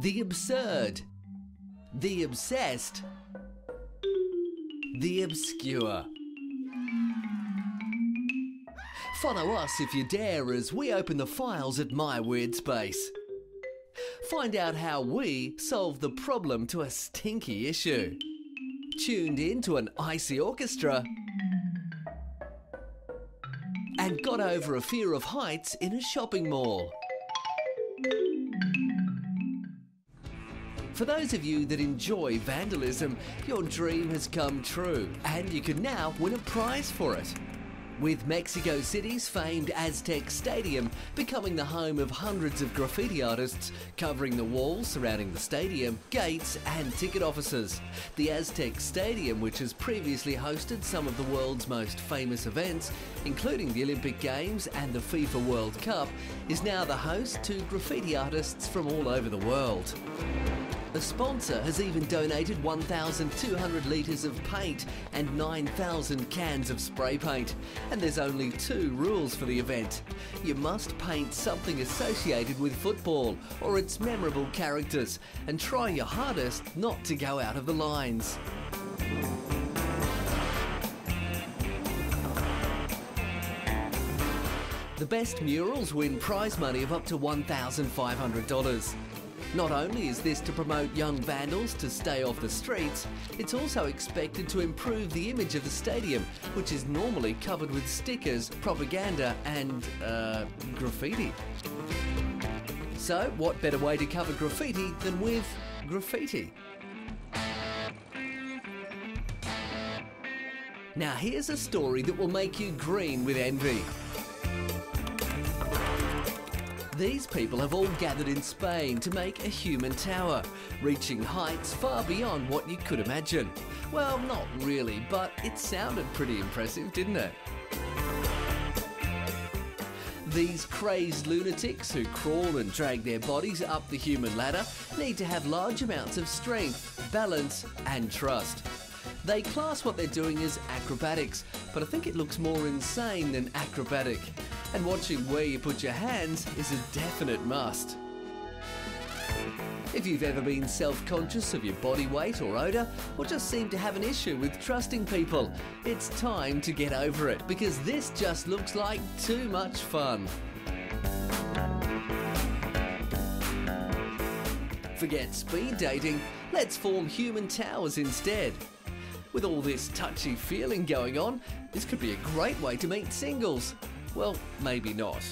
The absurd, the obsessed, the obscure. Follow us if you dare as we open the files at My Weird Space. Find out how we solve the problem to a stinky issue. Tuned in to an icy orchestra and got over a fear of heights in a shopping mall. For those of you that enjoy vandalism, your dream has come true and you can now win a prize for it. With Mexico City's famed Aztec Stadium becoming the home of hundreds of graffiti artists covering the walls surrounding the stadium, gates and ticket offices. The Aztec Stadium, which has previously hosted some of the world's most famous events, including the Olympic Games and the FIFA World Cup, is now the host to graffiti artists from all over the world. The sponsor has even donated 1,200 litres of paint and 9,000 cans of spray paint. And there's only 2 rules for the event. You must paint something associated with football or its memorable characters and try your hardest not to go out of the lines. The best murals win prize money of up to $1,500. Not only is this to promote young vandals to stay off the streets, it's also expected to improve the image of the stadium, which is normally covered with stickers, propaganda and, graffiti. So, what better way to cover graffiti than with graffiti? Now here's a story that will make you green with envy. These people have all gathered in Spain to make a human tower, reaching heights far beyond what you could imagine. Well, not really, but it sounded pretty impressive, didn't it? These crazed lunatics who crawl and drag their bodies up the human ladder need to have large amounts of strength, balance and trust. They class what they're doing as acrobatics, but I think it looks more insane than acrobatic. And watching where you put your hands is a definite must. If you've ever been self-conscious of your body weight or odour, or just seem to have an issue with trusting people, it's time to get over it, because this just looks like too much fun. Forget speed dating, let's form human towers instead. With all this touchy feeling going on, this could be a great way to meet singles. Well, maybe not.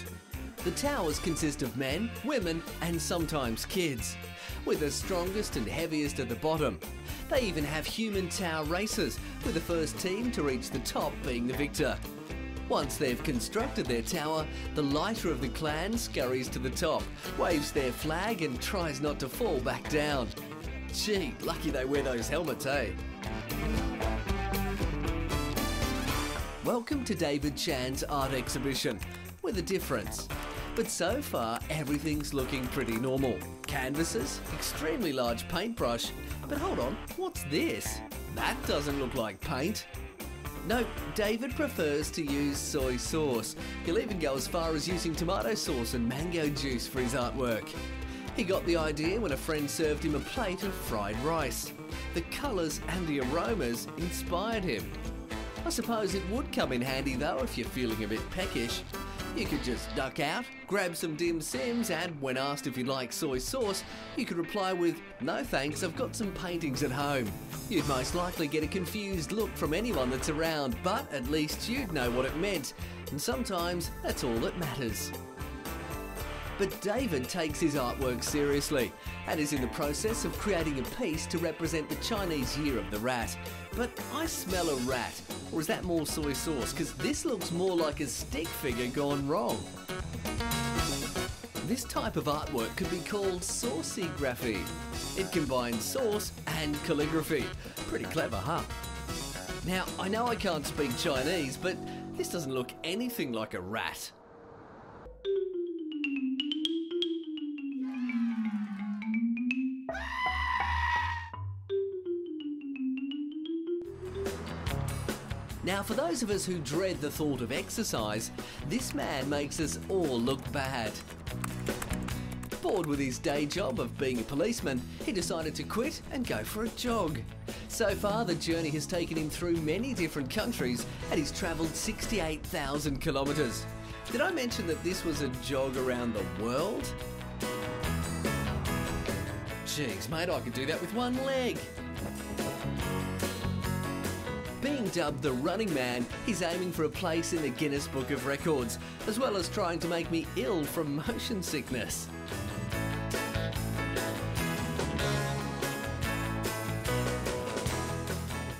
The towers consist of men, women and sometimes kids, with the strongest and heaviest at the bottom. They even have human tower races, with the first team to reach the top being the victor. Once they've constructed their tower, the lighter of the clan scurries to the top, waves their flag and tries not to fall back down. Gee, lucky they wear those helmets, eh? Welcome to David Chan's art exhibition, with a difference. But so far, everything's looking pretty normal. Canvases, extremely large paintbrush. But hold on, what's this? That doesn't look like paint. No, David prefers to use soy sauce. He'll even go as far as using tomato sauce and mango juice for his artwork. He got the idea when a friend served him a plate of fried rice. The colours and the aromas inspired him. I suppose it would come in handy though if you're feeling a bit peckish. You could just duck out, grab some dim sims and when asked if you'd like soy sauce, you could reply with, "No thanks, I've got some paintings at home." You'd most likely get a confused look from anyone that's around, but at least you'd know what it meant. And sometimes that's all that matters. But David takes his artwork seriously and is in the process of creating a piece to represent the Chinese Year of the Rat. But I smell a rat, or is that more soy sauce? Because this looks more like a stick figure gone wrong. This type of artwork could be called saucy graffiti. It combines sauce and calligraphy. Pretty clever, huh? Now, I know I can't speak Chinese, but this doesn't look anything like a rat. Now, for those of us who dread the thought of exercise, this man makes us all look bad. Bored with his day job of being a policeman, he decided to quit and go for a jog. So far, the journey has taken him through many different countries and he's travelled 68,000 kilometres. Did I mention that this was a jog around the world? Jeez, mate, I could do that with one leg. Being dubbed the Running Man, he's aiming for a place in the Guinness Book of Records, as well as trying to make me ill from motion sickness.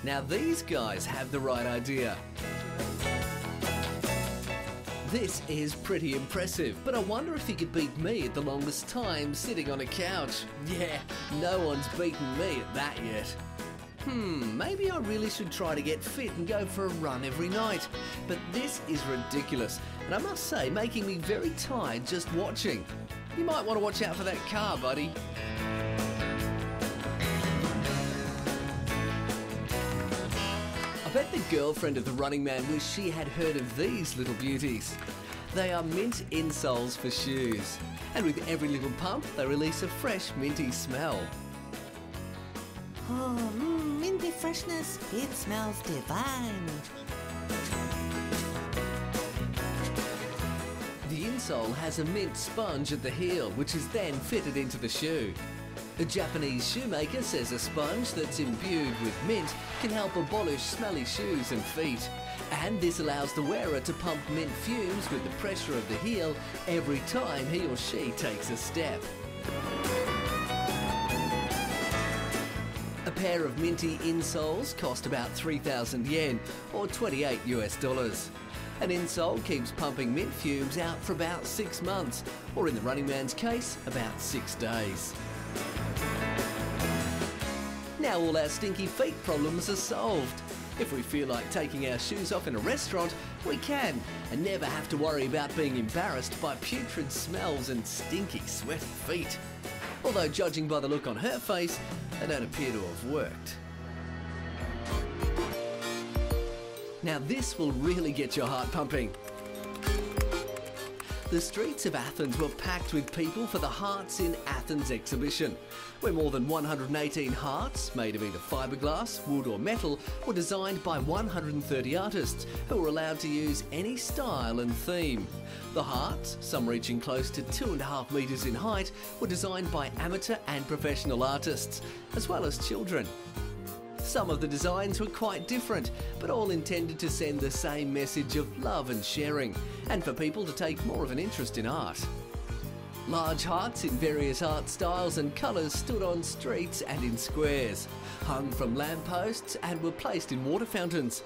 Now these guys have the right idea. This is pretty impressive, but I wonder if he could beat me at the longest time sitting on a couch. Yeah, no one's beaten me at that yet. Maybe I really should try to get fit and go for a run every night. But this is ridiculous, and I must say, making me very tired just watching. You might want to watch out for that car, buddy. I bet the girlfriend of the Running Man wished she had heard of these little beauties. They are mint insoles for shoes, and with every little pump, they release a fresh minty smell. Oh, minty freshness, it smells divine. The insole has a mint sponge at the heel, which is then fitted into the shoe. A Japanese shoemaker says a sponge that's imbued with mint can help abolish smelly shoes and feet. And this allows the wearer to pump mint fumes with the pressure of the heel every time he or she takes a step. A pair of minty insoles cost about 3,000 yen or $28 US. An insole keeps pumping mint fumes out for about 6 months, or in the Running Man's case, about 6 days. Now all our stinky feet problems are solved. If we feel like taking our shoes off in a restaurant, we can, and never have to worry about being embarrassed by putrid smells and stinky, sweaty feet. Although judging by the look on her face, they don't appear to have worked. Now this will really get your heart pumping. The streets of Athens were packed with people for the Hearts in Athens exhibition, where more than 118 hearts, made of either fiberglass, wood or metal, were designed by 130 artists who were allowed to use any style and theme. The hearts, some reaching close to 2.5 metres in height, were designed by amateur and professional artists, as well as children. Some of the designs were quite different, but all intended to send the same message of love and sharing, and for people to take more of an interest in art. Large hearts in various art styles and colours stood on streets and in squares, hung from lampposts and were placed in water fountains.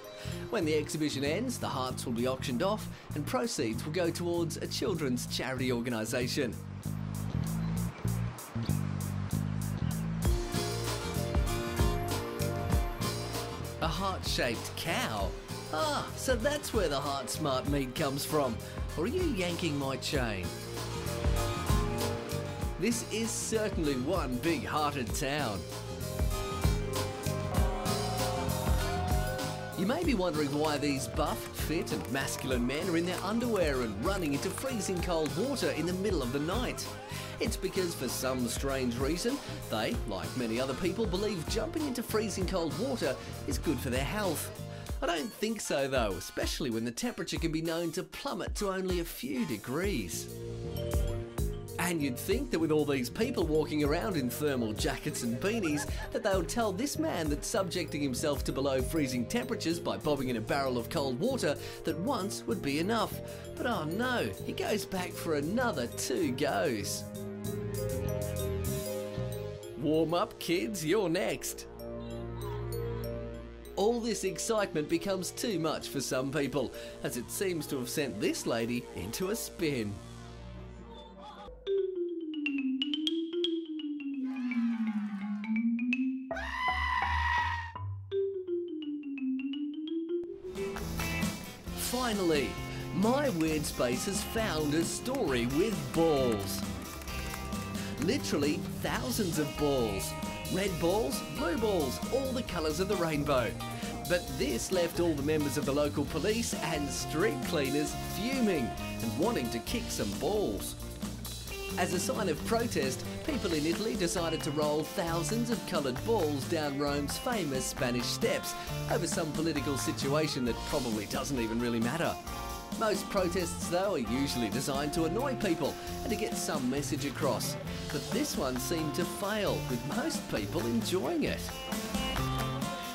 When the exhibition ends, the hearts will be auctioned off and proceeds will go towards a children's charity organisation. A heart-shaped cow? Ah, so that's where the Heart Smart meat comes from. Or are you yanking my chain? This is certainly one big-hearted town. You may be wondering why these buff, fit and masculine men are in their underwear and running into freezing cold water in the middle of the night. It's because for some strange reason, they, like many other people, believe jumping into freezing cold water is good for their health. I don't think so though, especially when the temperature can be known to plummet to only a few degrees. And you'd think that with all these people walking around in thermal jackets and beanies, that they would tell this man that subjecting himself to below freezing temperatures by bobbing in a barrel of cold water that once would be enough. But oh no, he goes back for another 2 goes. Warm up, kids, you're next. All this excitement becomes too much for some people, as it seems to have sent this lady into a spin. Finally, my weird space has found a story with balls. Literally thousands of balls. Red balls, blue balls, all the colours of the rainbow. But this left all the members of the local police and street cleaners fuming and wanting to kick some balls. As a sign of protest, people in Italy decided to roll thousands of coloured balls down Rome's famous Spanish steps over some political situation that probably doesn't even really matter. Most protests, though, are usually designed to annoy people and to get some message across. But this one seemed to fail, with most people enjoying it.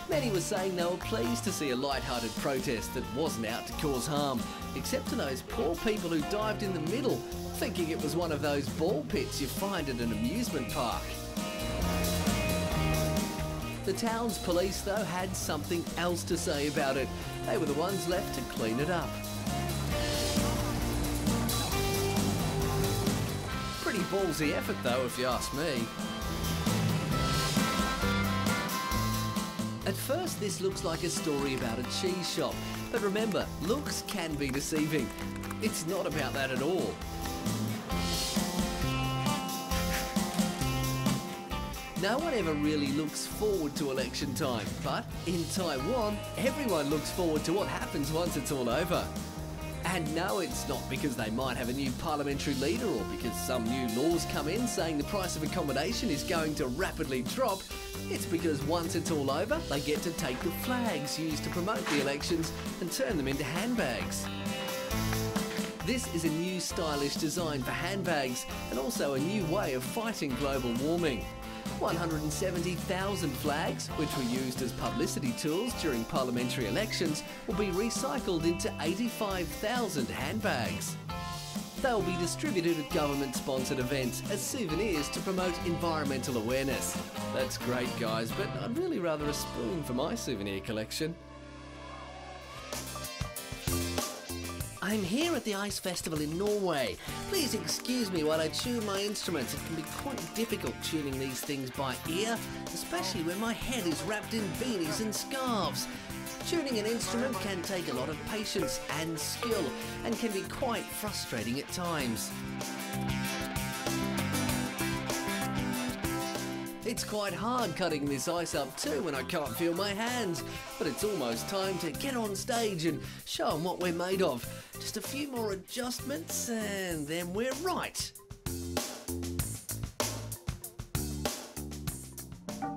Many were saying they were pleased to see a light-hearted protest that wasn't out to cause harm, except to those poor people who dived in the middle, thinking it was one of those ball pits you find at an amusement park. The town's police, though, had something else to say about it. They were the ones left to clean it up. Pretty ballsy effort, though, if you ask me. At first, this looks like a story about a cheese shop, but remember, looks can be deceiving. It's not about that at all. No one ever really looks forward to election time, but in Taiwan, everyone looks forward to what happens once it's all over. And no, it's not because they might have a new parliamentary leader or because some new laws come in saying the price of accommodation is going to rapidly drop. It's because once it's all over, they get to take the flags used to promote the elections and turn them into handbags. This is a new stylish design for handbags and also a new way of fighting global warming. 170,000 flags, which were used as publicity tools during parliamentary elections, will be recycled into 85,000 handbags. They'll be distributed at government-sponsored events as souvenirs to promote environmental awareness. That's great, guys, but I'd really rather a spoon for my souvenir collection. I'm here at the Ice Festival in Norway. Please excuse me while I tune my instruments. It can be quite difficult tuning these things by ear, especially when my head is wrapped in beanies and scarves. Tuning an instrument can take a lot of patience and skill and can be quite frustrating at times. It's quite hard cutting this ice up too when I can't feel my hands, but it's almost time to get on stage and show them what we're made of. Just a few more adjustments and then we're right.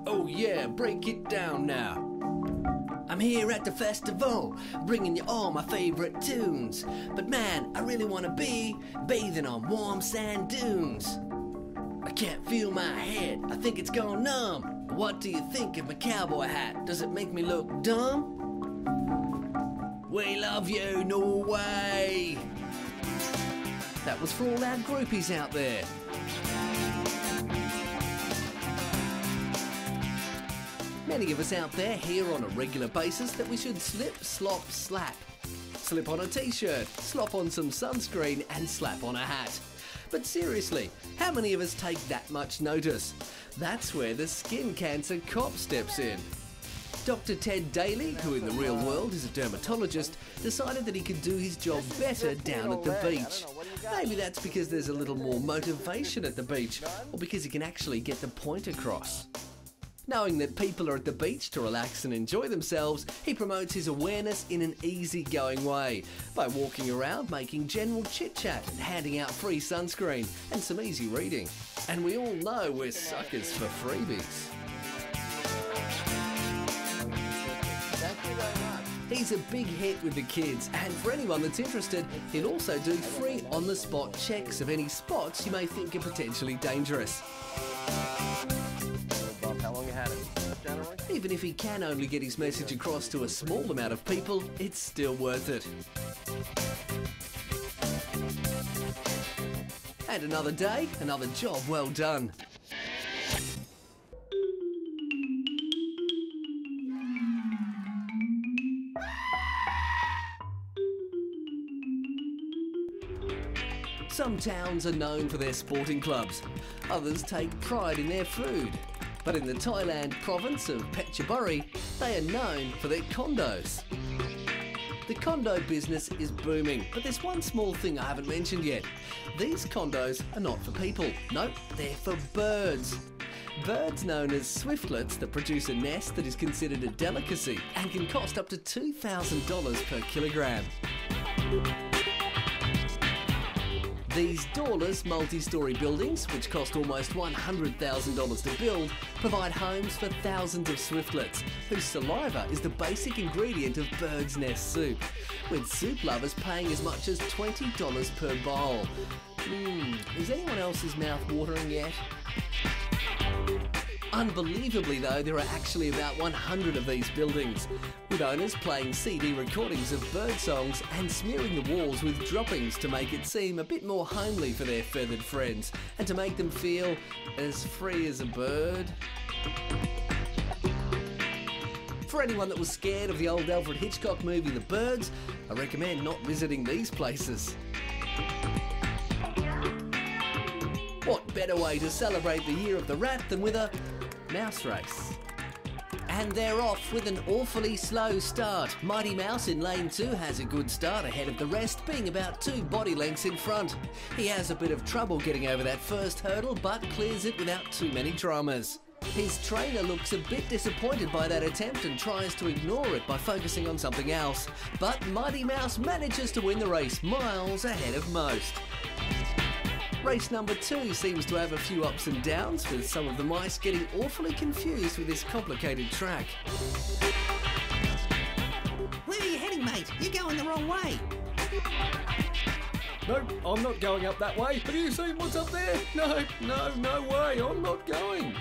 Oh yeah, break it down now. I'm here at the festival, bringing you all my favourite tunes. But man, I really want to be bathing on warm sand dunes. I can't feel my head, I think it's gone numb. What do you think of my cowboy hat? Does it make me look dumb? We love you, Norway! That was for all our groupies out there. Many of us out there hear on a regular basis that we should slip, slop, slap. Slip on a t-shirt, slop on some sunscreen and slap on a hat. But seriously, how many of us take that much notice? That's where the skin cancer cop steps in. Dr. Ted Daly, who in the real world is a dermatologist, decided that he could do his job better down at the beach. Maybe that's because there's a little more motivation at the beach, or because he can actually get the point across. Knowing that people are at the beach to relax and enjoy themselves, he promotes his awareness in an easy-going way by walking around making general chit-chat and handing out free sunscreen and some easy reading. And we all know we're suckers for freebies. He's a big hit with the kids, and for anyone that's interested, he'll also do free on-the-spot checks of any spots you may think are potentially dangerous. How long you had it? January? Even if he can only get his message across to a small amount of people, it's still worth it. And another day, another job well done. Some towns are known for their sporting clubs. Others take pride in their food. But in the Thailand province of Phetchaburi, they are known for their condos. The condo business is booming, but there's one small thing I haven't mentioned yet. These condos are not for people. Nope, they're for birds. Birds known as swiftlets that produce a nest that is considered a delicacy and can cost up to $2,000 per kilogram. These doorless multi-storey buildings, which cost almost $100,000 to build, provide homes for thousands of swiftlets, whose saliva is the basic ingredient of bird's nest soup, with soup lovers paying as much as $20 per bowl. Is anyone else's mouth watering yet? Unbelievably though, there are actually about 100 of these buildings, with owners playing CD recordings of bird songs and smearing the walls with droppings to make it seem a bit more homely for their feathered friends and to make them feel as free as a bird. For anyone that was scared of the old Alfred Hitchcock movie The Birds, I recommend not visiting these places. What better way to celebrate the Year of the Rat than with a mouse race? And they're off with an awfully slow start. Mighty Mouse in lane 2 has a good start ahead of the rest, being about 2 body lengths in front. He has a bit of trouble getting over that first hurdle, but clears it without too many dramas. His trainer looks a bit disappointed by that attempt and tries to ignore it by focusing on something else. But Mighty Mouse manages to win the race miles ahead of most. Race number 2 seems to have a few ups and downs, with some of the mice getting awfully confused with this complicated track. Where are you heading, mate? You're going the wrong way. No, I'm not going up that way. Have you seen what's up there? No way, I'm not going.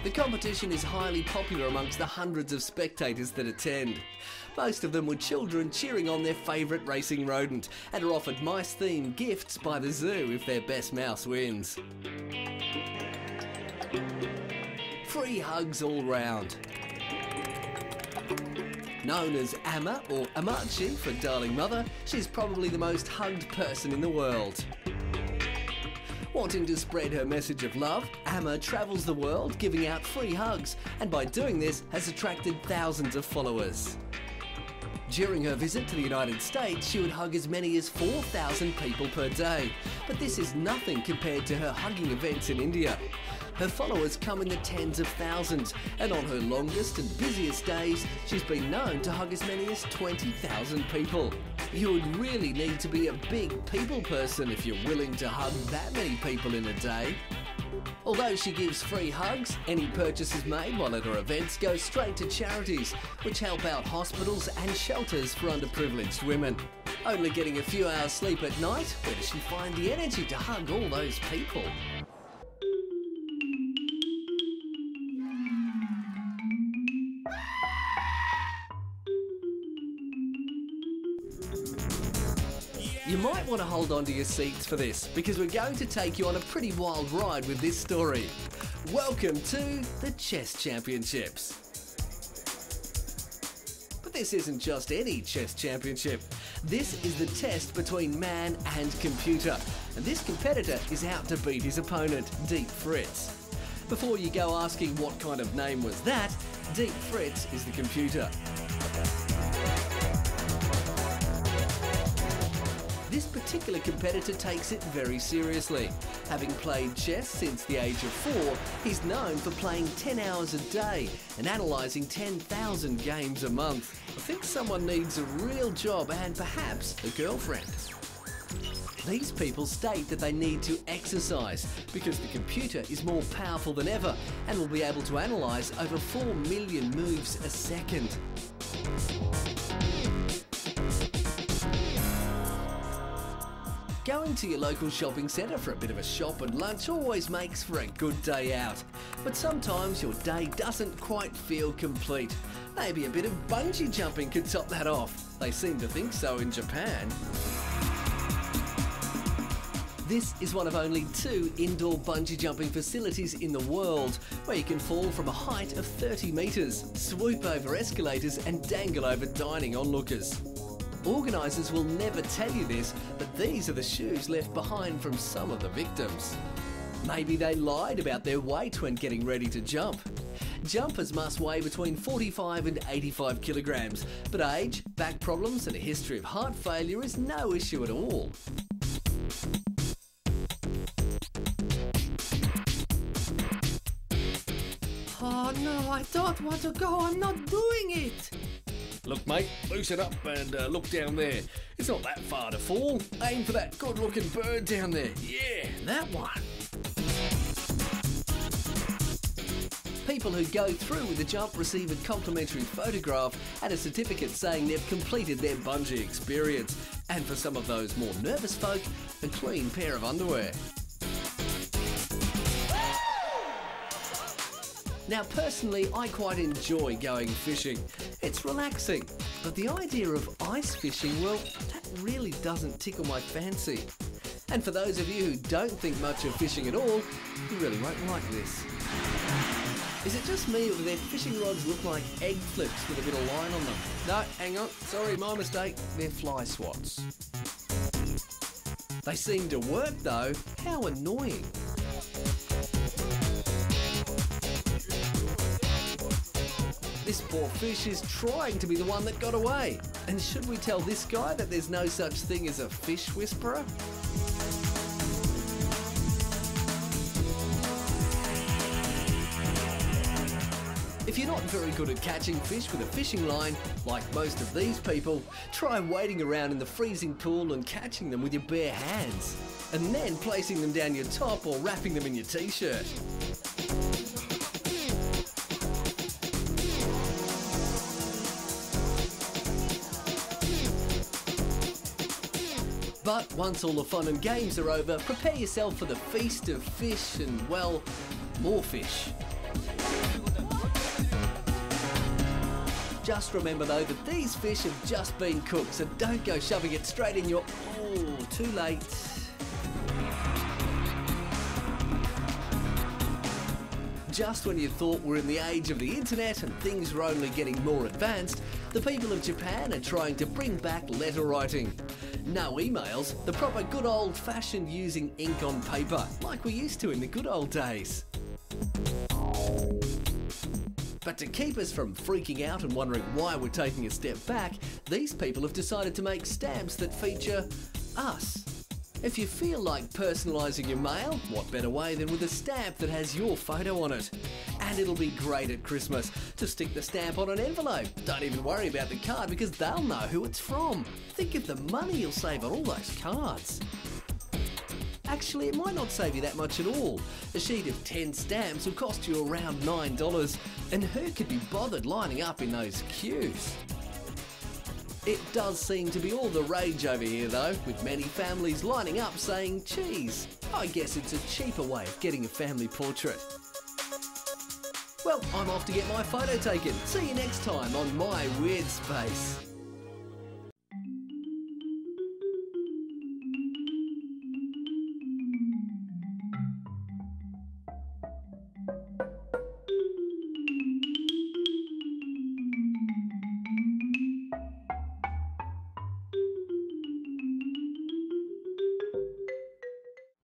The competition is highly popular amongst the hundreds of spectators that attend. Most of them were children cheering on their favourite racing rodent and are offered mice-themed gifts by the zoo if their best mouse wins. Free hugs all round. Known as Amma or Amachi for Darling Mother, she's probably the most hugged person in the world. Wanting to spread her message of love, Amma travels the world giving out free hugs, and by doing this has attracted thousands of followers. During her visit to the United States, she would hug as many as 4,000 people per day, but this is nothing compared to her hugging events in India. Her followers come in the tens of thousands, and on her longest and busiest days, she's been known to hug as many as 20,000 people. You would really need to be a big people person if you're willing to hug that many people in a day. Although she gives free hugs, any purchases made while at her events go straight to charities, which help out hospitals and shelters for underprivileged women. Only getting a few hours sleep at night, where does she find the energy to hug all those people? You might want to hold on to your seats for this, because we're going to take you on a pretty wild ride with this story. Welcome to the Chess Championships. But this isn't just any chess championship. This is the test between man and computer, and this competitor is out to beat his opponent, Deep Fritz. Before you go asking what kind of name was that, Deep Fritz is the computer. This particular competitor takes it very seriously. Having played chess since the age of 4, he's known for playing 10 hours a day and analysing 10,000 games a month. I think someone needs a real job and perhaps a girlfriend. These people state that they need to exercise because the computer is more powerful than ever and will be able to analyse over 4 million moves a second. Going to your local shopping centre for a bit of a shop and lunch always makes for a good day out. But sometimes your day doesn't quite feel complete. Maybe a bit of bungee jumping could top that off. They seem to think so in Japan. This is one of only 2 indoor bungee jumping facilities in the world, where you can fall from a height of 30 metres, swoop over escalators and dangle over dining onlookers. Organisers will never tell you this, but these are the shoes left behind from some of the victims. Maybe they lied about their weight when getting ready to jump. Jumpers must weigh between 45 and 85 kilograms, but age, back problems and a history of heart failure is no issue at all. no, I don't want to go. I'm not doing it. Look, mate, loosen up and look down there. It's not that far to fall. Aim for that good-looking bird down there. Yeah, that one. People who go through with the jump receive a complimentary photograph and a certificate saying they've completed their bungee experience. And for some of those more nervous folk, a clean pair of underwear. Now, personally, I quite enjoy going fishing. It's relaxing, but the idea of ice fishing, well, that really doesn't tickle my fancy. And for those of you who don't think much of fishing at all, you really won't like this. Is it just me, or do their fishing rods look like egg flips with a bit of line on them? No, hang on, sorry, my mistake. They're fly swats. They seem to work though. How annoying. This poor fish is trying to be the one that got away. And should we tell this guy that there's no such thing as a fish whisperer? If you're not very good at catching fish with a fishing line, like most of these people, try wading around in the freezing pool and catching them with your bare hands, and then placing them down your top or wrapping them in your t-shirt. But once all the fun and games are over, prepare yourself for the feast of fish and, well, more fish. Just remember though that these fish have just been cooked, so don't go shoving it straight in your... Oh, too late. Just when you thought we're in the age of the internet and things were only getting more advanced, the people of Japan are trying to bring back letter writing. No emails, the proper good old-fashioned using ink on paper, like we used to in the good old days. But to keep us from freaking out and wondering why we're taking a step back, these people have decided to make stamps that feature us. If you feel like personalising your mail, what better way than with a stamp that has your photo on it? And it'll be great at Christmas to stick the stamp on an envelope. Don't even worry about the card because they'll know who it's from. Think of the money you'll save on all those cards. Actually, it might not save you that much at all. A sheet of 10 stamps will cost you around $9, and who could be bothered lining up in those queues? It does seem to be all the rage over here though, with many families lining up saying, geez, I guess it's a cheaper way of getting a family portrait. Well, I'm off to get my photo taken. See you next time on My Weird Space.